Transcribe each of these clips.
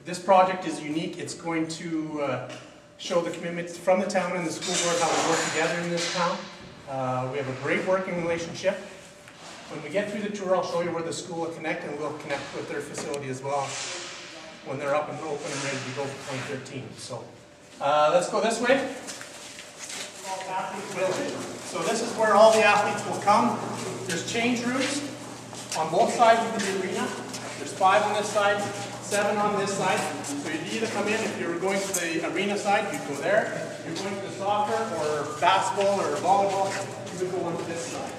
This project is unique. It's going to show the commitment from the town and the school board how we work together in this town. We have a great working relationship. When we get through the tour, I'll show you where the school will connect, and we'll connect with their facility as well when they're up and open and ready to go for 2013. So let's go this way. So this is where all the athletes will come. There's change rooms on both sides of the arena. There's 5 on this side, 7 on this side. So you'd either come in, if you were going to the arena side, you'd go there. If you're going to the soccer or basketball or volleyball, you would go onto this side.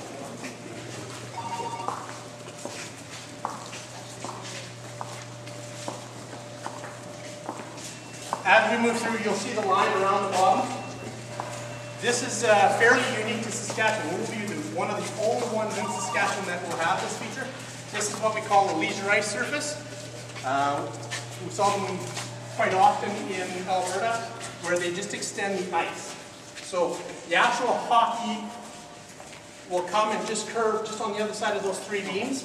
As we move through, you'll see the line around the bottom. This is fairly unique to Saskatchewan. We'll be one of the only ones in Saskatchewan that will have this feature. This is what we call a leisure ice surface. We saw them quite often in Alberta, where they just extend the ice. So the actual hockey will come and just curve just on the other side of those 3 beams.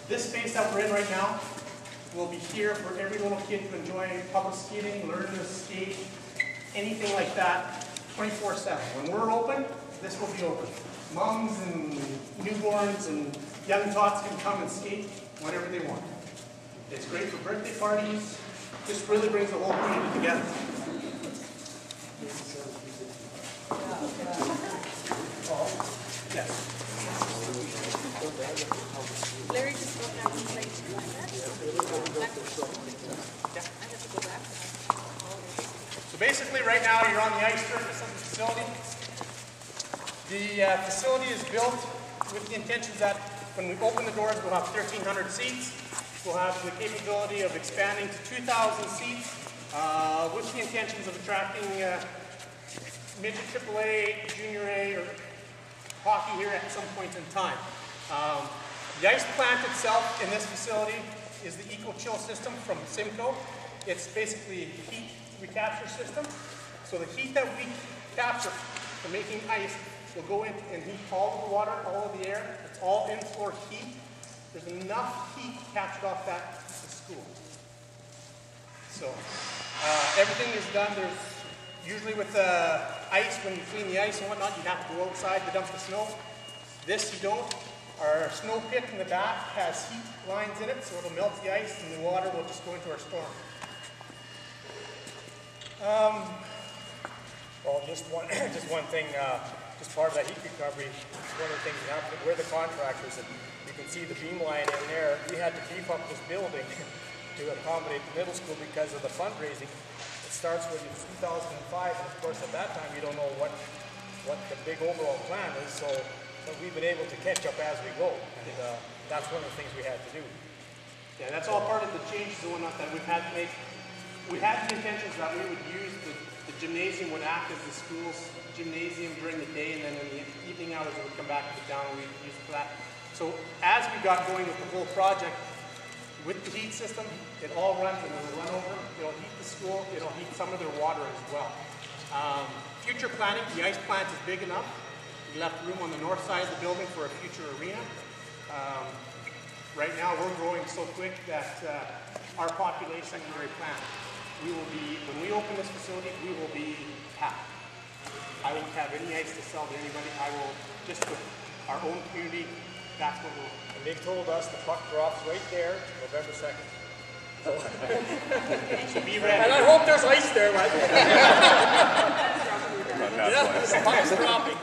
This space that we're in right now will be here for every little kid to enjoy public skating, learn to skate, anything like that, 24/7. When we're open, this will be open. Moms and newborns and young tots can come and skate whenever they want. It's great for birthday parties. Just really brings the whole community together. Yes. Larry just wrote down his like So basically right now you're on the ice surface of the facility. The facility is built with the intentions that when we open the doors we'll have 1,300 seats. We'll have the capability of expanding to 2,000 seats with the intentions of attracting midget AAA, Junior A, or hockey here at some point in time. The ice plant itself in this facility is the Eco-Chill system from Simcoe. It's basically a heat recapture system. So the heat that we capture from making ice will go in and heat all of the water, all of the air. It's all in-floor heat. There's enough heat captured off that to school. So everything is done. There's usually with ice, when you clean the ice and whatnot, you have to go outside to dump the snow. This you don't. Our snow pit in the back has heat lines in it, so it'll melt the ice and the water will just go into our storm. Well, just one thing, just part of that heat recovery, one of the things we have to, we're the contractors, and you can see the beam line in there. We had to beef up this building to accommodate the middle school because of the fundraising. It starts with 2005, and of course at that time you don't know what the big overall plan is, so but we've been able to catch up as we go, and that's one of the things we had to do. Yeah, that's all part of the changes and whatnot that we've had to make. We had the intentions that we would use the gymnasium would act as the school's gymnasium during the day, and then in the evening hours it would come back to the town and we'd use it for that. So as we got going with the whole project, with the heat system, it all runs and it'll run over, it'll heat the school, it'll heat some of their water as well. Future planning, the ice plant is big enough. We left room on the north side of the building for a future arena. Right now we're growing so quick that our population is very planned. We will be, when we open this facility, we will be packed. I won't have any ice to sell to anybody. I will just with our own community, that's what we'll. And they've told us the puck drops right there, November 2nd. So be ready. And I hope there's ice there, right? Yeah, the puck's dropping.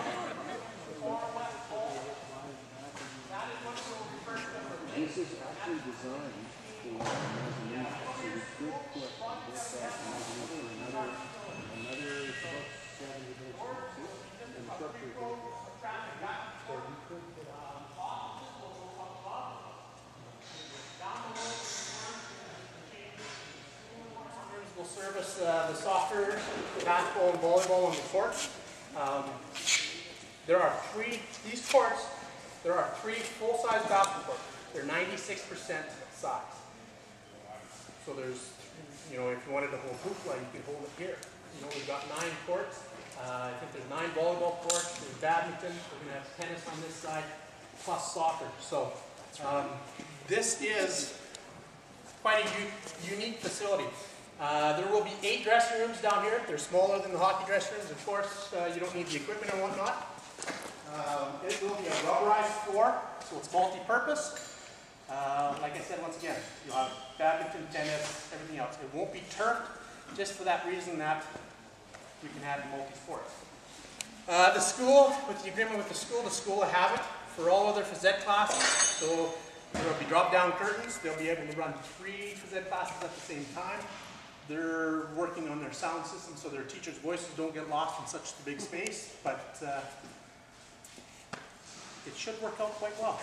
This is actually designed for imagination, so we could put this back another truck 70 boxes and the structure is over. So you could put will service the soccer, basketball, and volleyball on the courts. There are these courts, there are 3 full-size basketball courts. They're 96% size. So there's, you know, if you wanted to hold hoopla, you could hold it here. You know, we've got 9 courts. I think there's 9 volleyball courts. There's badminton. We're going to have tennis on this side, plus soccer. So this is quite a unique facility. There will be 8 dressing rooms down here. They're smaller than the hockey dressing rooms. Of course, you don't need the equipment and whatnot. It will be a rubberized floor, so it's multi-purpose. Like I said, once again, you'll have badminton, tennis, everything else. It won't be turfed, just for that reason that we can have multi-sport. The school, with the agreement with the school will have it for all other phys ed classes. So there will be drop-down curtains. They'll be able to run 3 phys ed classes at the same time. They're working on their sound system so their teachers' voices don't get lost in such a big space, but it should work out quite well.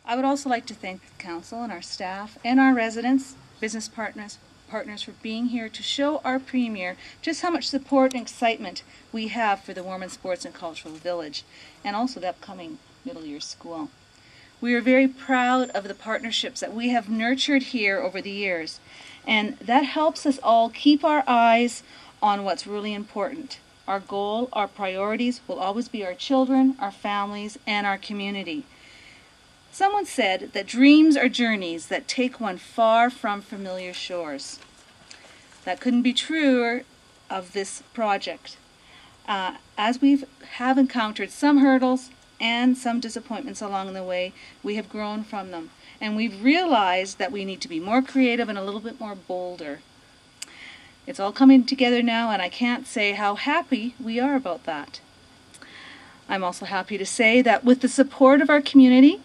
I would also like to thank the council and our staff and our residents, business partners for being here to show our Premier just how much support and excitement we have for the Warman Sports and Cultural Village and also the upcoming middle year school. We are very proud of the partnerships that we have nurtured here over the years, and that helps us all keep our eyes on what's really important. Our goal, our priorities will always be our children, our families, and our community. Someone said that dreams are journeys that take one far from familiar shores. That couldn't be truer of this project. As we have encountered some hurdles and some disappointments along the way, we have grown from them. And we've realized that we need to be more creative and a little bit more bolder. It's all coming together now, and I can't say how happy we are about that. I'm also happy to say that with the support of our community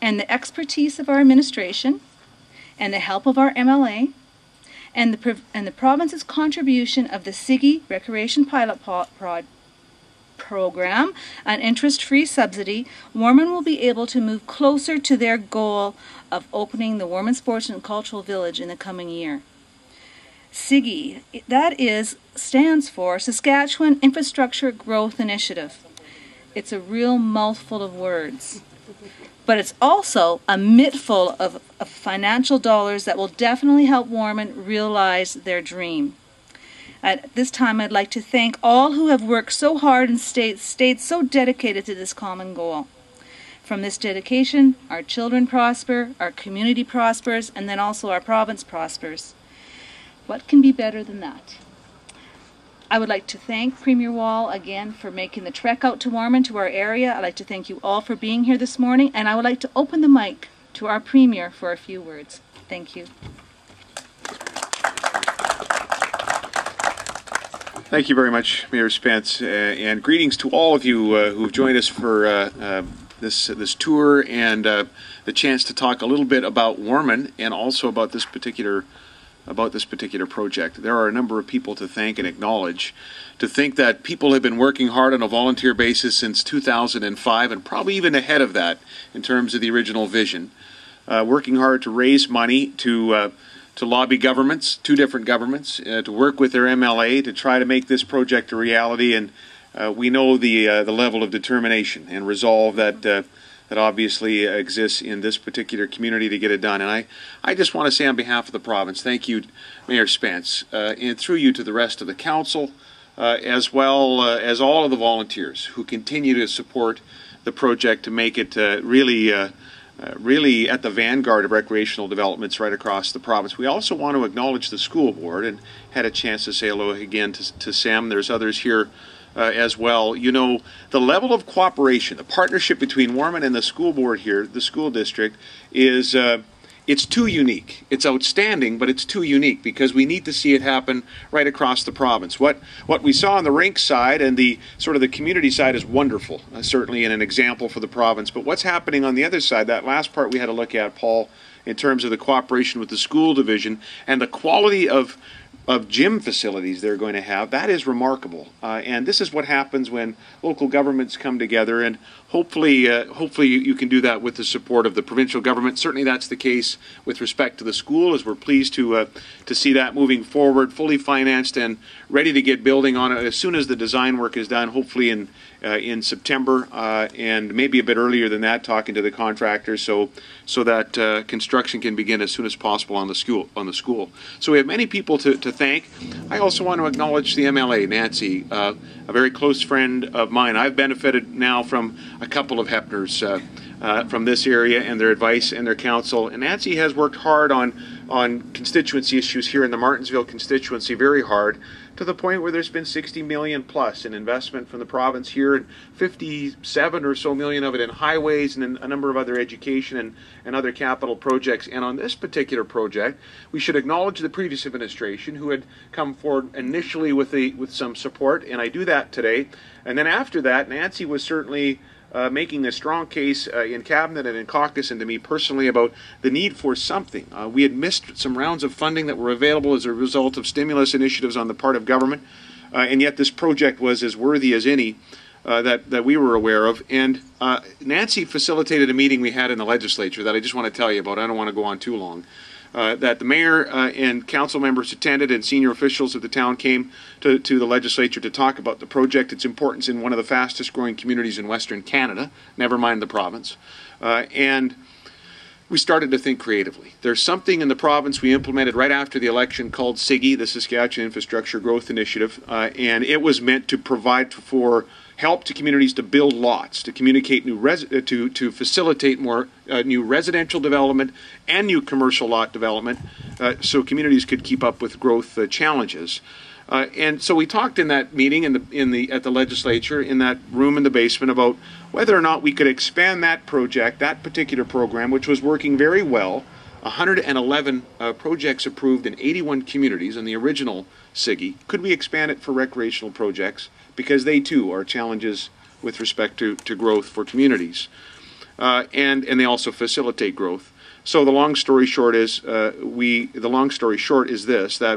and the expertise of our administration and the help of our MLA and the province's contribution of the SIGI Recreation Pilot Program, an interest-free subsidy, Warman will be able to move closer to their goal of opening the Warman Sports and Cultural Village in the coming year. SIGI, that stands for Saskatchewan Infrastructure Growth Initiative. It's a real mouthful of words. But it's also a mittful of financial dollars that will definitely help Warman realize their dream. At this time, I'd like to thank all who have worked so hard and stayed so dedicated to this common goal. From this dedication, our children prosper, our community prospers, and then also our province prospers. What can be better than that? I would like to thank Premier Wall again for making the trek out to Warman, to our area. I'd like to thank you all for being here this morning, and I would like to open the mic to our Premier for a few words. Thank you. Thank you very much, Mayor Spence, and greetings to all of you who've joined us for this tour and the chance to talk a little bit about Warman and also about this particular project. There are a number of people to thank and acknowledge. To think that people have been working hard on a volunteer basis since 2005 and probably even ahead of that in terms of the original vision. Working hard to raise money to lobby governments, 2 different governments, to work with their MLA to try to make this project a reality, and we know the level of determination and resolve that obviously exists in this particular community to get it done. And I just want to say on behalf of the province, thank you, Mayor Spence, and through you to the rest of the council, as well as all of the volunteers who continue to support the project to make it really at the vanguard of recreational developments right across the province. We also want to acknowledge the school board and had a chance to say hello again to Sam. There's others here as well. You know, the level of cooperation, the partnership between Warman and the school board here, the school district, is it's too unique. It's outstanding, but it's too unique because we need to see it happen right across the province. What we saw on the rink side and the sort of the community side is wonderful, certainly, and an example for the province. But what's happening on the other side, that last part we had to look at, Paul, in terms of the cooperation with the school division and the quality of gym facilities they're going to have, that is remarkable. And this is what happens when local governments come together, and hopefully you can do that with the support of the provincial government. Certainly that's the case with respect to the school, as we're pleased to see that moving forward, fully financed and ready to get building on it as soon as the design work is done, hopefully in September, and maybe a bit earlier than that, talking to the contractors so that construction can begin as soon as possible on the school. So we have many people to thank. I also want to acknowledge the MLA, Nancy, a very close friend of mine. I've benefited now from a couple of Hepners from this area and their advice and their counsel. And Nancy has worked hard on constituency issues here in the Martensville constituency, very hard, to the point where there's been 60 million plus in investment from the province here, and 57 or so million of it in highways and in a number of other education and other capital projects. And on this particular project, we should acknowledge the previous administration who had come forward initially with some support, and I do that today. And then after that, Nancy was certainly making a strong case in cabinet and in caucus and to me personally about the need for something. We had missed some rounds of funding that were available as a result of stimulus initiatives on the part of government, and yet this project was as worthy as any that we were aware of. And Nancy facilitated a meeting we had in the legislature that I just want to tell you about. I don't want to go on too long. That the mayor and council members attended, and senior officials of the town came to the legislature to talk about the project, its importance in one of the fastest growing communities in Western Canada, never mind the province. And we started to think creatively. There's something in the province we implemented right after the election called SIGI, the Saskatchewan Infrastructure Growth Initiative, and it was meant to provide for help to communities to build lots, to communicate to facilitate more new residential development and new commercial lot development, so communities could keep up with growth challenges. And so we talked in that meeting at the legislature, in that room in the basement, about whether or not we could expand that project, that particular program, which was working very well. 111 projects approved in 81 communities in the original SIGI. Could we expand it for recreational projects? Because they too are challenges with respect to growth for communities. And they also facilitate growth. So the long story short is that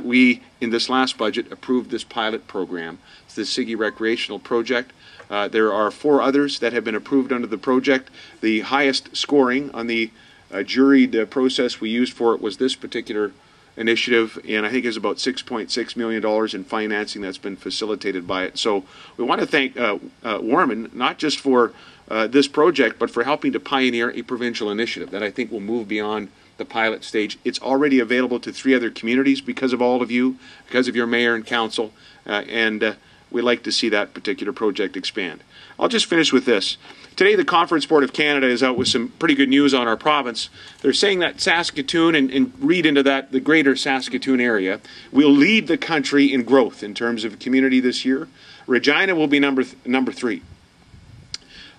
we in this last budget approved this pilot program. It's the SIGI recreational project. There are 4 others that have been approved under the project. The highest scoring on the juried process we used for it was this particular initiative, and I think it's about $6.6 million in financing that's been facilitated by it. So we want to thank Warman, not just for this project, but for helping to pioneer a provincial initiative that I think will move beyond the pilot stage. It's already available to 3 other communities because of all of you, because of your mayor and council, and we'd like to see that particular project expand. I'll just finish with this. Today, the Conference Board of Canada is out with some pretty good news on our province. They're saying that Saskatoon, and read into that the greater Saskatoon area, will lead the country in growth in terms of community this year. Regina will be number 3.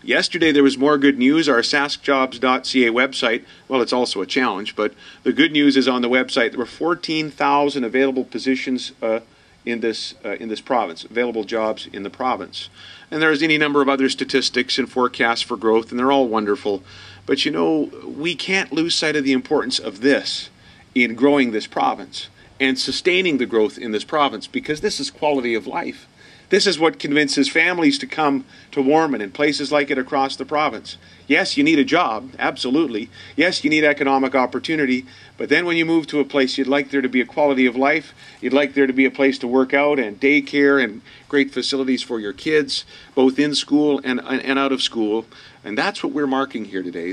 Yesterday, there was more good news. Our saskjobs.ca website, well, it's also a challenge, but the good news is on the website, there were 14,000 available positions in this province, available jobs in the province. And there's any number of other statistics and forecasts for growth, and they're all wonderful. But you know, we can't lose sight of the importance of this in growing this province and sustaining the growth in this province, because this is quality of life. This is what convinces families to come to Warman and places like it across the province. Yes, you need a job, absolutely. Yes, you need economic opportunity, but then when you move to a place, you'd like there to be a quality of life, you'd like there to be a place to work out and daycare and great facilities for your kids, both in school and out of school. And that's what we're marking here today,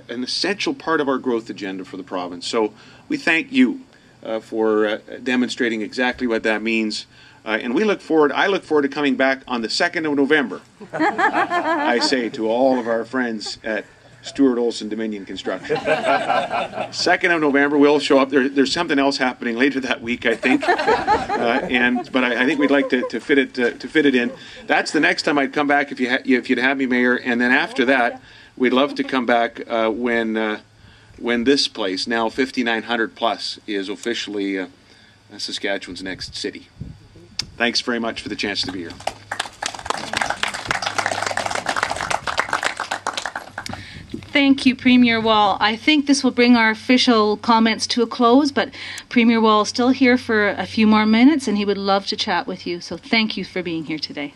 an essential part of our growth agenda for the province. So we thank you for demonstrating exactly what that means. And I look forward to coming back on the 2nd of November, I say to all of our friends at Stuart Olson Dominion Construction. 2nd of November, we'll show up. There's something else happening later that week, I think. But I think we'd like to fit it in. That's the next time I'd come back if you'd have me, Mayor. And then after that, we'd love to come back when this place, now 5,900 plus, is officially Saskatchewan's next city. Thanks very much for the chance to be here. Thank you, Premier Wall. I think this will bring our official comments to a close, but Premier Wall is still here for a few more minutes, and he would love to chat with you. So thank you for being here today.